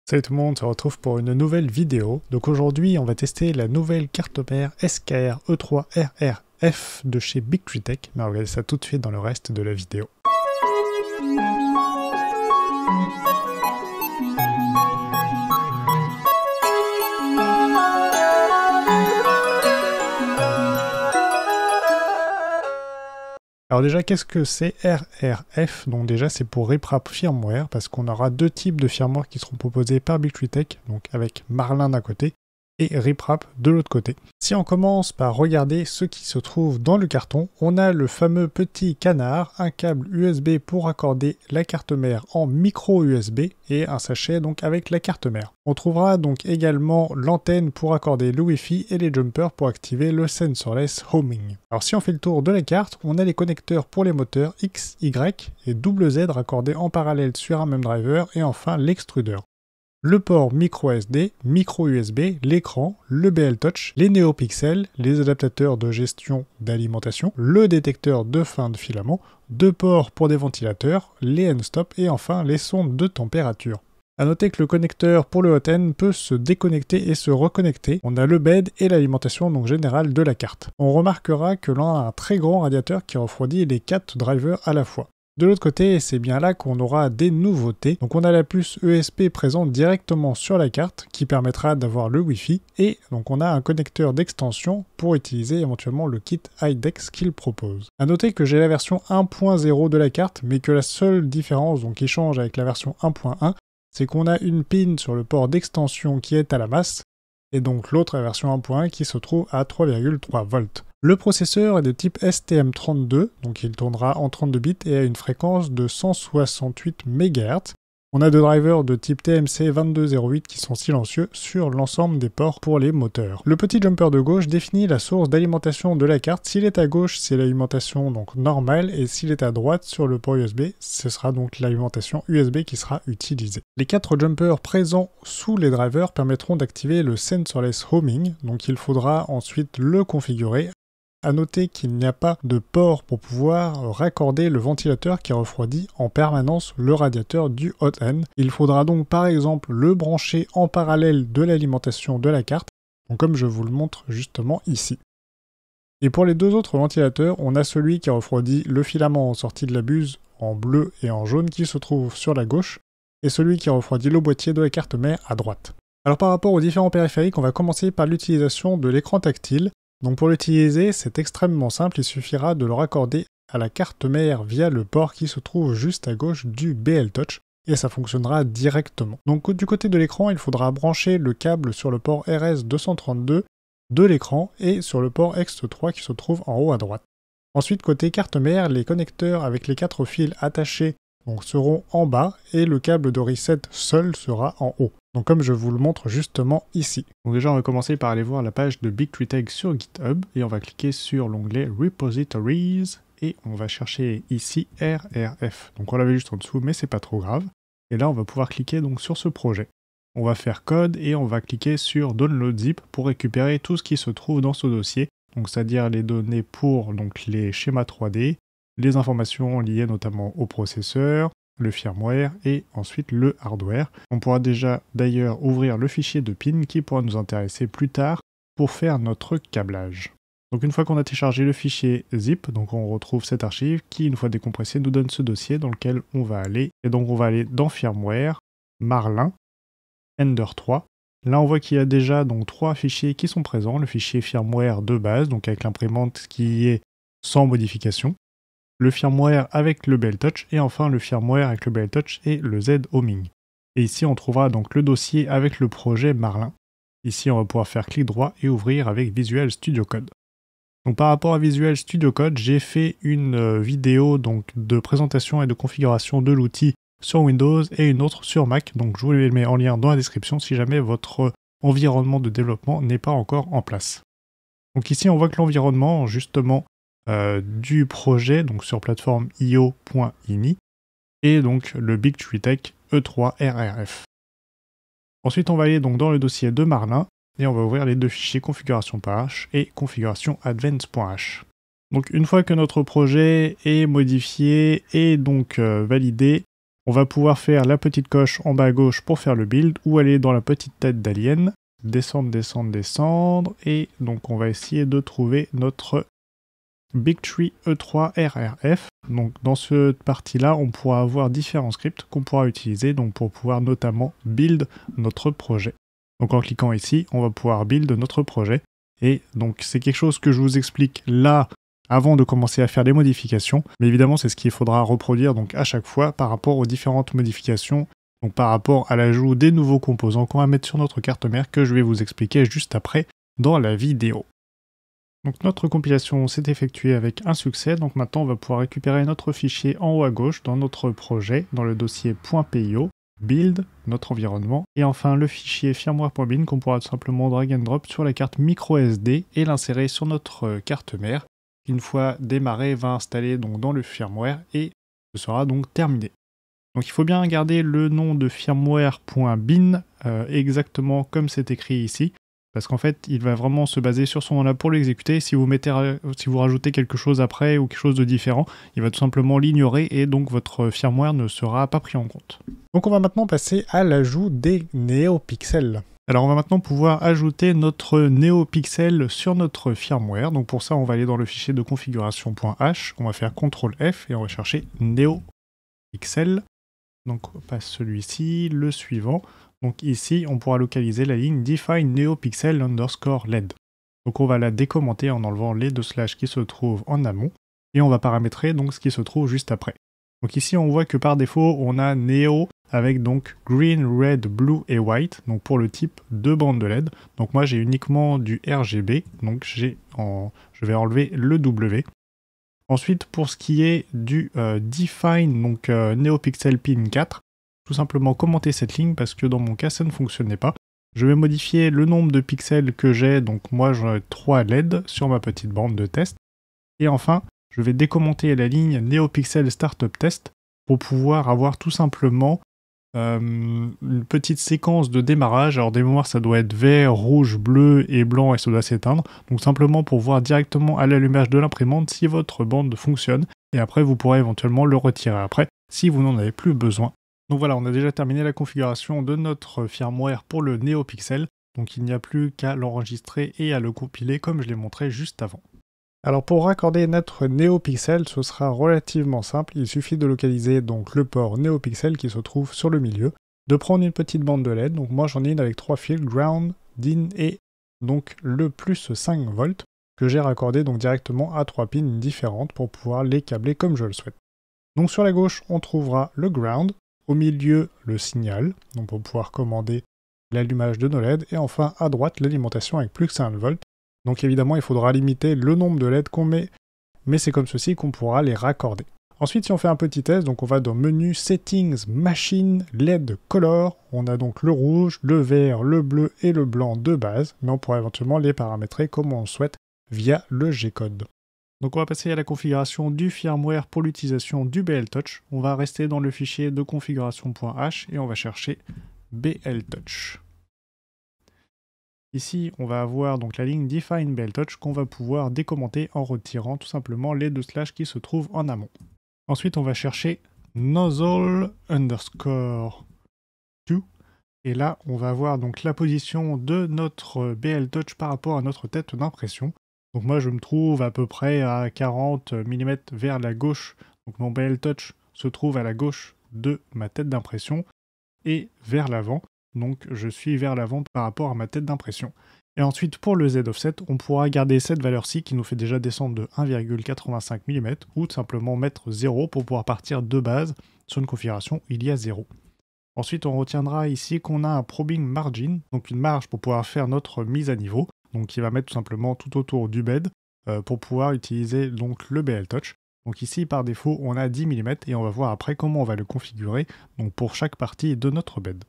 Salut tout le monde, on se retrouve pour une nouvelle vidéo. Donc aujourd'hui, on va tester la nouvelle carte mère SKR E3 RRF de chez BigTreeTech. Mais on va regarder ça tout de suite dans le reste de la vidéo. Alors déjà, qu'est-ce que c'est RRF? Donc déjà, c'est pour RipRap Firmware, parce qu'on aura deux types de firmware qui seront proposés par BigTreeTech, donc avec Marlin d'un côté et RipRap de l'autre côté. Si on commence par regarder ce qui se trouve dans le carton, on a le fameux petit canard, un câble USB pour raccorder la carte mère en micro USB et un sachet donc avec la carte mère. On trouvera donc également l'antenne pour accorder le Wi-Fi et les jumpers pour activer le sensorless homing. Alors si on fait le tour de la carte, on a les connecteurs pour les moteurs X, Y et Z raccordés en parallèle sur un même driver et enfin l'extrudeur. Le port micro SD, micro USB, l'écran, le BL Touch, les NeoPixels, les adaptateurs de gestion d'alimentation, le détecteur de fin de filament, deux ports pour des ventilateurs, les end-stop et enfin les sondes de température. A noter que le connecteur pour le hot-end peut se déconnecter et se reconnecter. On a le bed et l'alimentation donc générale de la carte. On remarquera que l'on a un très grand radiateur qui refroidit les 4 drivers à la fois. De l'autre côté, c'est bien là qu'on aura des nouveautés. Donc on a la puce ESP présente directement sur la carte qui permettra d'avoir le Wi-Fi et donc on a un connecteur d'extension pour utiliser éventuellement le kit IDEX qu'il propose. A noter que j'ai la version 1.0 de la carte mais que la seule différence donc qui change avec la version 1.1 c'est qu'on a une pin sur le port d'extension qui est à la masse et donc l'autre version 1.1 qui se trouve à 3,3 volts. Le processeur est de type STM32, donc il tournera en 32 bits et à une fréquence de 168 MHz. On a deux drivers de type TMC 2208 qui sont silencieux sur l'ensemble des ports pour les moteurs. Le petit jumper de gauche définit la source d'alimentation de la carte. S'il est à gauche, c'est l'alimentation donc normale et s'il est à droite sur le port USB, ce sera donc l'alimentation USB qui sera utilisée. Les 4 jumpers présents sous les drivers permettront d'activer le sensorless homing, donc il faudra ensuite le configurer. A noter qu'il n'y a pas de port pour pouvoir raccorder le ventilateur qui refroidit en permanence le radiateur du hot-end. Il faudra donc par exemple le brancher en parallèle de l'alimentation de la carte, donc comme je vous le montre justement ici. Et pour les deux autres ventilateurs, on a celui qui refroidit le filament en sortie de la buse en bleu et en jaune qui se trouve sur la gauche, et celui qui refroidit le boîtier de la carte mère à droite. Alors par rapport aux différents périphériques, on va commencer par l'utilisation de l'écran tactile. Donc pour l'utiliser, c'est extrêmement simple, il suffira de le raccorder à la carte mère via le port qui se trouve juste à gauche du BL Touch et ça fonctionnera directement. Donc du côté de l'écran, il faudra brancher le câble sur le port RS232 de l'écran et sur le port X3 qui se trouve en haut à droite. Ensuite, côté carte mère, les connecteurs avec les 4 fils attachés donc, seront en bas et le câble de reset seul sera en haut. Donc comme je vous le montre justement ici. Donc déjà on va commencer par aller voir la page de BigTreeTech sur GitHub et on va cliquer sur l'onglet Repositories et on va chercher ici RRF. Donc on l'avait juste en dessous mais c'est pas trop grave. Et là on va pouvoir cliquer donc sur ce projet. On va faire code et on va cliquer sur Download Zip pour récupérer tout ce qui se trouve dans ce dossier. Donc c'est-à-dire les données pour donc, les schémas 3D, les informations liées notamment au processeur, le firmware et ensuite le hardware. On pourra déjà d'ailleurs ouvrir le fichier de pin qui pourra nous intéresser plus tard pour faire notre câblage. Donc une fois qu'on a téléchargé le fichier zip, donc on retrouve cette archive qui une fois décompressée nous donne ce dossier dans lequel on va aller. Et donc on va aller dans firmware, Marlin, Ender 3. Là on voit qu'il y a déjà donc 3 fichiers qui sont présents, le fichier firmware de base, donc avec l'imprimante qui est sans modification, le firmware avec le BL Touch et enfin le firmware avec le BL Touch et le Z homing. Et ici on trouvera donc le dossier avec le projet Marlin. Ici on va pouvoir faire clic droit et ouvrir avec Visual Studio Code. Donc par rapport à Visual Studio Code, j'ai fait une vidéo donc de présentation et de configuration de l'outil sur Windows et une autre sur Mac. Donc je vous les mets en lien dans la description si jamais votre environnement de développement n'est pas encore en place. Donc ici on voit que l'environnement justement du projet, donc sur plateforme io.ini, et donc le BigTreeTech E3 RRF. Ensuite, on va aller donc dans le dossier de Marlin, et on va ouvrir les deux fichiers configuration.h et configuration.advanced.h. Donc une fois que notre projet est modifié et donc validé, On va pouvoir faire la petite coche en bas à gauche pour faire le build, ou aller dans la petite tête d'alien, descendre, descendre, descendre, et donc on va essayer de trouver notre Bigtree E3 RRF. Donc dans cette partie-là, on pourra avoir différents scripts qu'on pourra utiliser donc pour pouvoir notamment build notre projet. Donc en cliquant ici, on va pouvoir build notre projet. Et donc c'est quelque chose que je vous explique là avant de commencer à faire les modifications. Mais évidemment, c'est ce qu'il faudra reproduire donc à chaque fois par rapport aux différentes modifications. Donc par rapport à l'ajout des nouveaux composants qu'on va mettre sur notre carte mère que je vais vous expliquer juste après dans la vidéo. Donc notre compilation s'est effectuée avec un succès, donc maintenant on va pouvoir récupérer notre fichier en haut à gauche dans notre projet, dans le dossier .pio, build, notre environnement, et enfin le fichier firmware.bin qu'on pourra tout simplement drag and drop sur la carte microSD et l'insérer sur notre carte mère. Une fois démarré, va installer donc dans le firmware et ce sera donc terminé. Donc il faut bien garder le nom de firmware.bin exactement comme c'est écrit ici. Parce qu'en fait, il va vraiment se baser sur son nom-là pour l'exécuter. Si vous rajoutez quelque chose après ou quelque chose de différent, il va tout simplement l'ignorer et donc votre firmware ne sera pas pris en compte. Donc on va maintenant passer à l'ajout des NeoPixels. Alors on va maintenant pouvoir ajouter notre NeoPixel sur notre firmware. Donc pour ça, on va aller dans le fichier de configuration.h, on va faire CTRL F et on va chercher NeoPixel. Donc on passe celui-ci, le suivant. Donc ici, on pourra localiser la ligne define NeoPixel _ LED. Donc on va la décommenter en enlevant les deux slash qui se trouvent en amont, et on va paramétrer donc ce qui se trouve juste après. Donc ici, on voit que par défaut, on a Neo avec donc green, red, blue et white, donc pour le type de bande de LED. Donc moi, j'ai uniquement du RGB, donc je vais enlever le W. Ensuite, pour ce qui est du define, donc NeoPixel pin 4, tout simplement commenter cette ligne parce que dans mon cas ça ne fonctionnait pas. Je vais modifier le nombre de pixels que j'ai, donc moi j'en ai 3 LED sur ma petite bande de test. Et enfin, je vais décommenter la ligne NeoPixel Startup Test pour pouvoir avoir tout simplement une petite séquence de démarrage. Alors des mémoires ça doit être vert, rouge, bleu et blanc et ça doit s'éteindre. Donc simplement pour voir directement à l'allumage de l'imprimante si votre bande fonctionne. Et après vous pourrez éventuellement le retirer après si vous n'en avez plus besoin. Donc voilà, on a déjà terminé la configuration de notre firmware pour le NeoPixel, donc il n'y a plus qu'à l'enregistrer et à le compiler comme je l'ai montré juste avant. Alors pour raccorder notre NeoPixel, ce sera relativement simple, il suffit de localiser donc le port NeoPixel qui se trouve sur le milieu, de prendre une petite bande de LED, donc moi j'en ai une avec 3 fils, ground, DIN et donc le plus 5 volts, que j'ai raccordé donc directement à 3 pins différentes pour pouvoir les câbler comme je le souhaite. Donc sur la gauche, on trouvera le ground, au milieu, le signal, donc pour pouvoir commander l'allumage de nos LED, et enfin à droite, l'alimentation avec plus que 5 volts. Donc évidemment, il faudra limiter le nombre de LED qu'on met, mais c'est comme ceci qu'on pourra les raccorder. Ensuite, si on fait un petit test, donc on va dans menu Settings, Machine, LED Color, on a donc le rouge, le vert, le bleu et le blanc de base, mais on pourra éventuellement les paramétrer comme on le souhaite via le G-code. Donc on va passer à la configuration du firmware pour l'utilisation du BLTouch. On va rester dans le fichier de configuration.h et on va chercher BLTouch. Ici, on va avoir donc la ligne define BLTouch qu'on va pouvoir décommenter en retirant tout simplement les deux slash qui se trouvent en amont. Ensuite, on va chercher nozzle _ 2 et là, on va avoir donc la position de notre BLTouch par rapport à notre tête d'impression. Donc moi je me trouve à peu près à 40 mm vers la gauche. Donc mon BLTouch se trouve à la gauche de ma tête d'impression et vers l'avant. Donc je suis vers l'avant par rapport à ma tête d'impression. Et ensuite pour le Z-offset, on pourra garder cette valeur-ci qui nous fait déjà descendre de 1,85 mm ou tout simplement mettre 0 pour pouvoir partir de base sur une configuration où il y a 0. Ensuite on retiendra ici qu'on a un probing margin, donc une marge pour pouvoir faire notre mise à niveau. Donc il va mettre tout simplement tout autour du bed pour pouvoir utiliser donc le BLTouch. Donc ici par défaut on a 10 mm et on va voir après comment on va le configurer donc pour chaque partie de notre bed.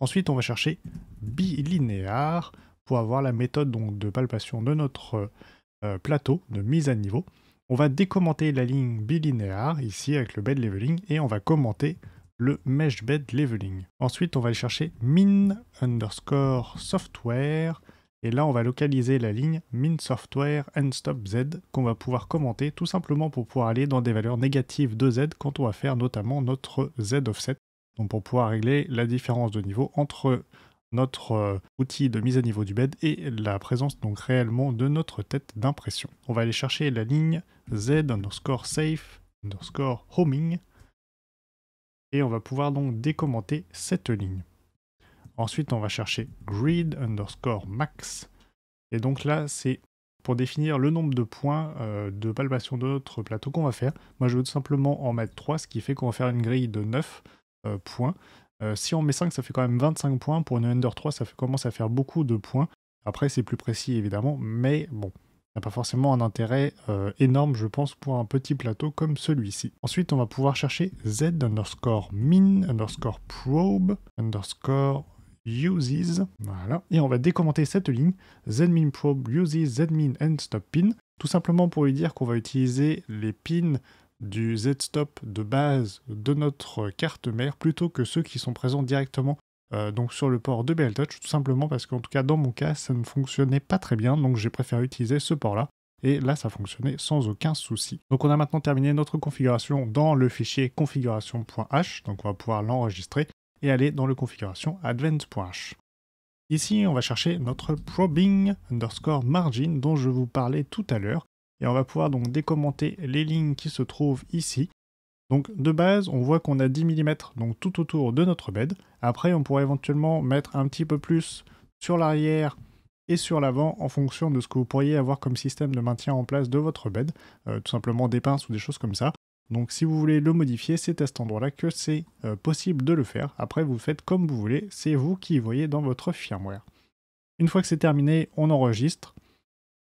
Ensuite on va chercher bilinéaire pour avoir la méthode donc, de palpation de notre plateau de mise à niveau. On va décommenter la ligne bilinéaire ici avec le bed leveling et on va commenter le mesh bed leveling. Ensuite on va aller chercher min _ software Et là, on va localiser la ligne min software end stop z qu'on va pouvoir commenter tout simplement pour pouvoir aller dans des valeurs négatives de z quand on va faire notamment notre z offset. Donc pour pouvoir régler la différence de niveau entre notre outil de mise à niveau du bed et la présence donc réellement de notre tête d'impression. On va aller chercher la ligne z underscore safe underscore homing et on va pouvoir donc décommenter cette ligne. Ensuite, on va chercher grid underscore max. Et donc là, c'est pour définir le nombre de points de palpation de notre plateau qu'on va faire. Moi, je veux tout simplement en mettre 3, ce qui fait qu'on va faire une grille de 9 points. Si on met 5, ça fait quand même 25 points. Pour une Ender 3, ça commence à faire beaucoup de points. Après, c'est plus précis, évidemment, mais bon, ça n'a pas forcément un intérêt énorme, je pense, pour un petit plateau comme celui-ci. Ensuite, on va pouvoir chercher z underscore min underscore probe underscore uses, voilà, et on va décommenter cette ligne, zmin probe uses zmin end stop pin, tout simplement pour lui dire qu'on va utiliser les pins du z-stop de base de notre carte mère plutôt que ceux qui sont présents directement donc sur le port de BLTouch, tout simplement parce qu'en tout cas dans mon cas ça ne fonctionnait pas très bien, donc j'ai préféré utiliser ce port là. Et là, ça fonctionnait sans aucun souci. Donc on a maintenant terminé notre configuration dans le fichier configuration.h, donc on va pouvoir l'enregistrer et aller dans le configuration advanced.h. Ici, on va chercher notre probing underscore margin dont je vous parlais tout à l'heure. Et on va pouvoir donc décommenter les lignes qui se trouvent ici. Donc de base, on voit qu'on a 10 mm donc tout autour de notre bed. Après, on pourrait éventuellement mettre un petit peu plus sur l'arrière et sur l'avant en fonction de ce que vous pourriez avoir comme système de maintien en place de votre bed. Tout simplement des pinces ou des choses comme ça. Donc si vous voulez le modifier, c'est à cet endroit-là que c'est possible de le faire. Après, vous faites comme vous voulez, c'est vous qui voyez dans votre firmware. Une fois que c'est terminé, on enregistre,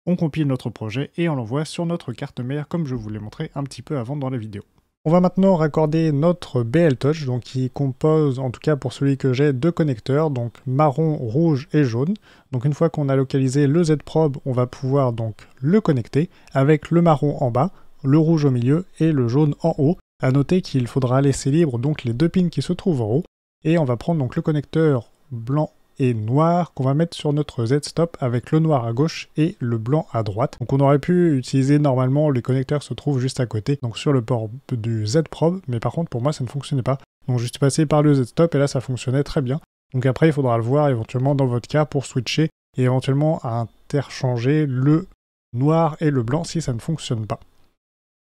on compile notre projet et on l'envoie sur notre carte mère comme je vous l'ai montré un petit peu avant dans la vidéo. On va maintenant raccorder notre BLTouch, donc qui compose, en tout cas pour celui que j'ai, 2 connecteurs, donc marron, rouge et jaune. Donc une fois qu'on a localisé le Z-Probe, on va pouvoir donc le connecter avec le marron en bas, le rouge au milieu et le jaune en haut. A noter qu'il faudra laisser libre donc les 2 pins qui se trouvent en haut. Et on va prendre donc le connecteur blanc et noir qu'on va mettre sur notre Z-Stop avec le noir à gauche et le blanc à droite. Donc on aurait pu utiliser normalement, les connecteurs se trouvent juste à côté, donc sur le port du Z-Probe, mais par contre pour moi ça ne fonctionnait pas. Donc je suis passé par le Z-Stop et là ça fonctionnait très bien. Donc après il faudra le voir éventuellement dans votre cas pour switcher et éventuellement interchanger le noir et le blanc si ça ne fonctionne pas.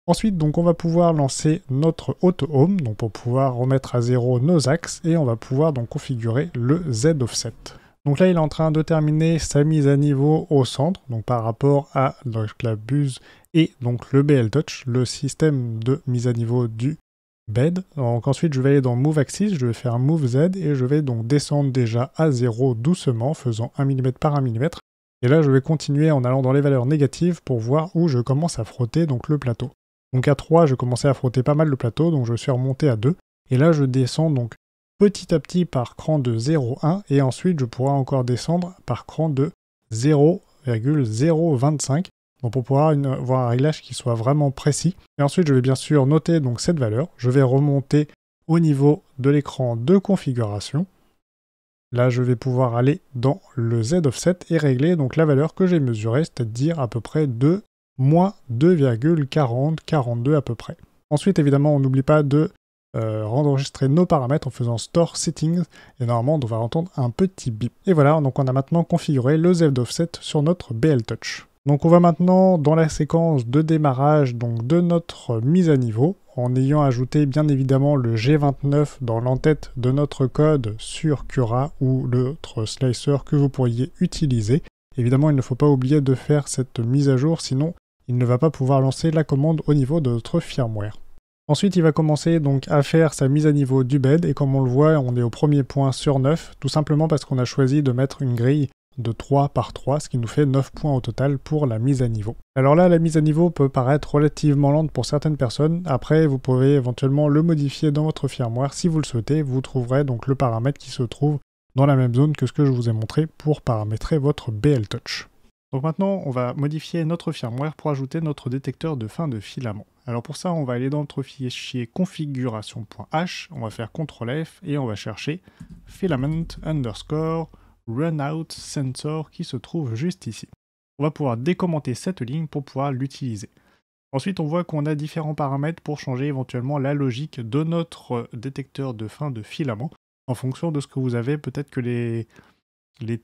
Ensuite, donc, on va pouvoir lancer notre auto-home, donc pour pouvoir remettre à zéro nos axes, et on va pouvoir donc configurer le Z-offset. Donc là, il est en train de terminer sa mise à niveau au centre, donc par rapport à donc, la buse et donc le BLTouch, le système de mise à niveau du bed. Donc ensuite, je vais aller dans Move Axis, je vais faire Move Z, et je vais donc descendre déjà à 0 doucement, faisant 1 mm par 1 mm. Et là, je vais continuer en allant dans les valeurs négatives pour voir où je commence à frotter donc le plateau. Donc à 3, je commençais à frotter pas mal le plateau, donc je suis remonté à 2. Et là, je descends donc petit à petit par cran de 0,1, et ensuite je pourrai encore descendre par cran de 0,025, donc pour pouvoir avoir un réglage qui soit vraiment précis. Et ensuite, je vais bien sûr noter donc cette valeur. Je vais remonter au niveau de l'écran de configuration. Là, je vais pouvoir aller dans le Z-offset et régler donc la valeur que j'ai mesurée, c'est-à-dire à peu près de moins 2,4042 à peu près. Ensuite, évidemment, on n'oublie pas de enregistrer nos paramètres en faisant Store Settings, et normalement, on devrait entendre un petit bip. Et voilà, donc on a maintenant configuré le Z-offset sur notre BLTouch. Donc on va maintenant dans la séquence de démarrage donc, de notre mise à niveau, en ayant ajouté bien évidemment le G29 dans l'entête de notre code sur Cura ou l'autre slicer que vous pourriez utiliser. Évidemment, il ne faut pas oublier de faire cette mise à jour, sinon il ne va pas pouvoir lancer la commande au niveau de notre firmware. Ensuite, il va commencer donc à faire sa mise à niveau du bed, et comme on le voit, on est au premier point sur 9, tout simplement parce qu'on a choisi de mettre une grille de 3 par 3, ce qui nous fait 9 points au total pour la mise à niveau. Alors là, la mise à niveau peut paraître relativement lente pour certaines personnes. Après, vous pouvez éventuellement le modifier dans votre firmware si vous le souhaitez. Vous trouverez donc le paramètre qui se trouve dans la même zone que ce que je vous ai montré pour paramétrer votre BLTouch. Donc maintenant, on va modifier notre firmware pour ajouter notre détecteur de fin de filament. Alors pour ça, on va aller dans notre fichier configuration.h, on va faire CTRL F et on va chercher filament underscore Runout Sensor qui se trouve juste ici. On va pouvoir décommenter cette ligne pour pouvoir l'utiliser. Ensuite, on voit qu'on a différents paramètres pour changer éventuellement la logique de notre détecteur de fin de filament. En fonction de ce que vous avez, peut-être que les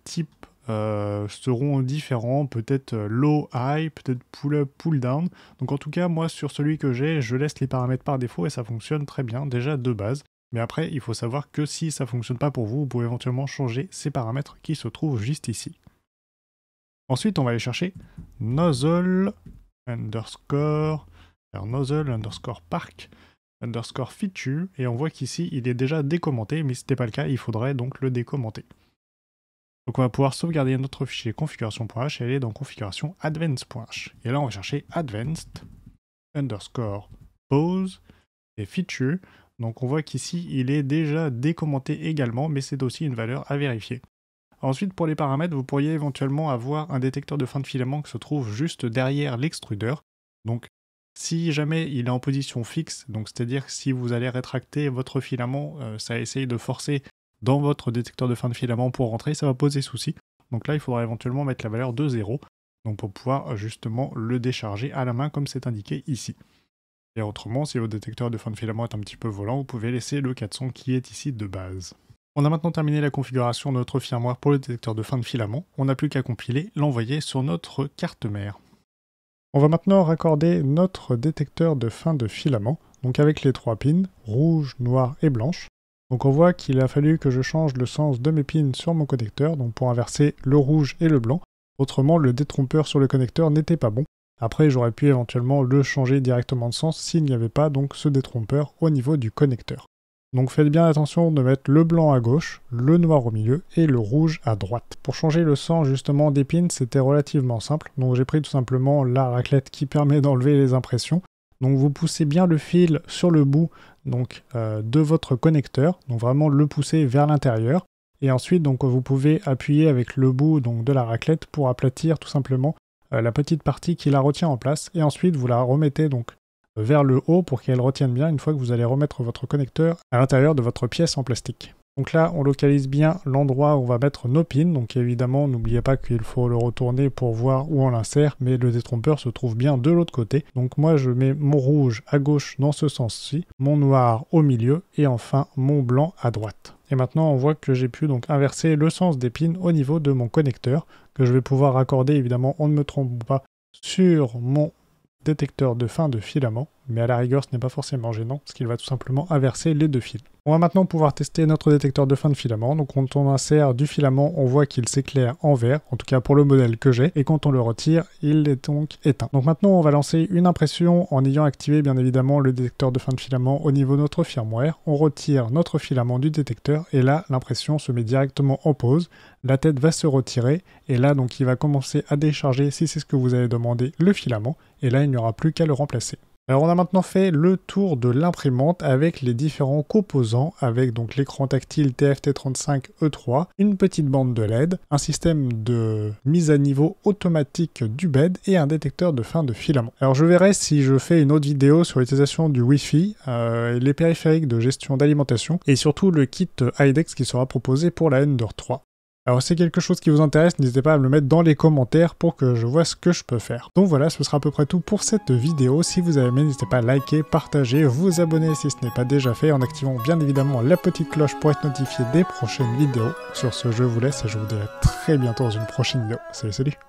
types seront différents, peut-être low, high, peut-être pull up, pull down. Donc en tout cas, moi sur celui que j'ai, je laisse les paramètres par défaut et ça fonctionne très bien, déjà de base. Mais après, il faut savoir que si ça ne fonctionne pas pour vous, vous pouvez éventuellement changer ces paramètres qui se trouvent juste ici. Ensuite, on va aller chercher nozzle underscore park underscore feature, et on voit qu'ici, il est déjà décommenté, mais si ce n'était pas le cas, il faudrait donc le décommenter. Donc on va pouvoir sauvegarder notre fichier configuration.h et aller dans configuration advanced.h. Et là, on va chercher advanced underscore pose et feature. Donc on voit qu'ici, il est déjà décommenté également, mais c'est aussi une valeur à vérifier. Ensuite, pour les paramètres, vous pourriez éventuellement avoir un détecteur de fin de filament qui se trouve juste derrière l'extrudeur. Donc si jamais il est en position fixe, donc c'est-à-dire que si vous allez rétracter votre filament, ça essaye de forcer dans votre détecteur de fin de filament pour rentrer, ça va poser souci. Donc là, il faudra éventuellement mettre la valeur de 0, donc pour pouvoir justement le décharger à la main comme c'est indiqué ici. Et autrement, si votre détecteur de fin de filament est un petit peu volant, vous pouvez laisser le 400 qui est ici de base. On a maintenant terminé la configuration de notre firmware pour le détecteur de fin de filament. On n'a plus qu'à compiler, l'envoyer sur notre carte mère. On va maintenant raccorder notre détecteur de fin de filament, donc avec les 3 pins, rouge, noir et blanche. Donc on voit qu'il a fallu que je change le sens de mes pins sur mon connecteur, donc pour inverser le rouge et le blanc. Autrement, le détrompeur sur le connecteur n'était pas bon. Après, j'aurais pu éventuellement le changer directement de sens s'il n'y avait pas donc ce détrompeur au niveau du connecteur. Donc faites bien attention de mettre le blanc à gauche, le noir au milieu et le rouge à droite. Pour changer le sens justement des pins, c'était relativement simple. Donc j'ai pris tout simplement la raclette qui permet d'enlever les impressions. Donc vous poussez bien le fil sur le bout donc, de votre connecteur, donc vraiment le pousser vers l'intérieur. Et ensuite donc, vous pouvez appuyer avec le bout donc, de la raclette pour aplatir tout simplement la petite partie qui la retient en place. Et ensuite vous la remettez donc vers le haut pour qu'elle retienne bien une fois que vous allez remettre votre connecteur à l'intérieur de votre pièce en plastique. Donc là, on localise bien l'endroit où on va mettre nos pins. Donc évidemment, n'oubliez pas qu'il faut le retourner pour voir où on l'insère, mais le détrompeur se trouve bien de l'autre côté. Donc moi, je mets mon rouge à gauche dans ce sens-ci, mon noir au milieu et enfin mon blanc à droite. Et maintenant, on voit que j'ai pu donc inverser le sens des pins au niveau de mon connecteur, que je vais pouvoir raccorder, évidemment, on ne me trompe pas, sur mon détecteur de fin de filament, mais à la rigueur ce n'est pas forcément gênant parce qu'il va tout simplement inverser les deux fils. On va maintenant pouvoir tester notre détecteur de fin de filament. Donc quand on insère du filament, on voit qu'il s'éclaire en vert, en tout cas pour le modèle que j'ai, et quand on le retire, il est donc éteint. Donc maintenant on va lancer une impression en ayant activé bien évidemment le détecteur de fin de filament au niveau de notre firmware. On retire notre filament du détecteur et là l'impression se met directement en pause. La tête va se retirer et là donc il va commencer à décharger, si c'est ce que vous avez demandé, le filament, et là il n'y aura plus qu'à le remplacer. Alors on a maintenant fait le tour de l'imprimante avec les différents composants, avec donc l'écran tactile TFT35E3, une petite bande de LED, un système de mise à niveau automatique du bed et un détecteur de fin de filament. Alors je verrai si je fais une autre vidéo sur l'utilisation du Wi-Fi, les périphériques de gestion d'alimentation et surtout le kit IDEX qui sera proposé pour la Ender 3. Alors si c'est quelque chose qui vous intéresse, n'hésitez pas à me le mettre dans les commentaires pour que je vois ce que je peux faire. Donc voilà, ce sera à peu près tout pour cette vidéo. Si vous avez aimé, n'hésitez pas à liker, partager, vous abonner si ce n'est pas déjà fait, en activant bien évidemment la petite cloche pour être notifié des prochaines vidéos. Sur ce, je vous laisse et je vous dis à très bientôt dans une prochaine vidéo. Salut, salut!